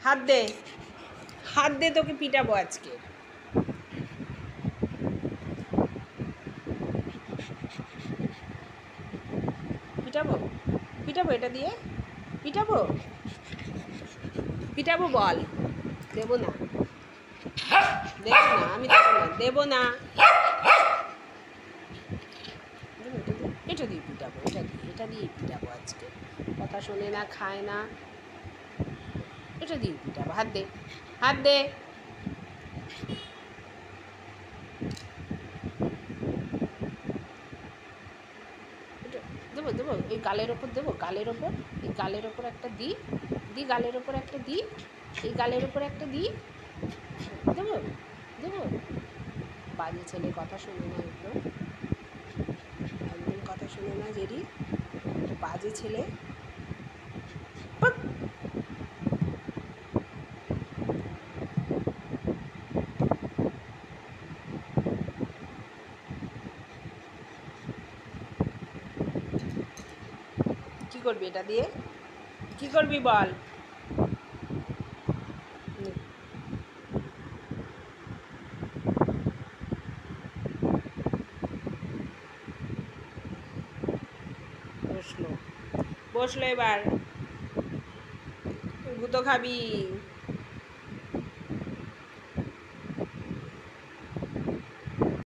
হাত দে, হাত দে, তোকে পিটাবো আজকে। পিটাবো, পিটাবো, এটা দিয়ে পিটাবো, পিটাবো, বল। দেবো না, দেবো না, আমি দেবো না, দেবো না। এটা দিয়ে পিটাবো, এটা দিয়ে পিটাবো আজকে। কথা শোনে না, খায় না, এটা দিয়ে পিটাবো। হাত দে, হাত দে। দেবো, দেবো, এই গালের ওপর দেবো, গালের ওপর, এই গালের ওপর একটা দিই, গালের ওপর একটা দিই, এই গালের ওপর একটা দিই, দেবো, দেবো। বাজে ছেলে, কথা শোনে না, একদম একদম কথা শোনে না, জেরি বাজে ছেলে। কি করবি এটা দিয়ে? কি করবি বল? বসলো, বসলো, এবার গুঁতো খাবি।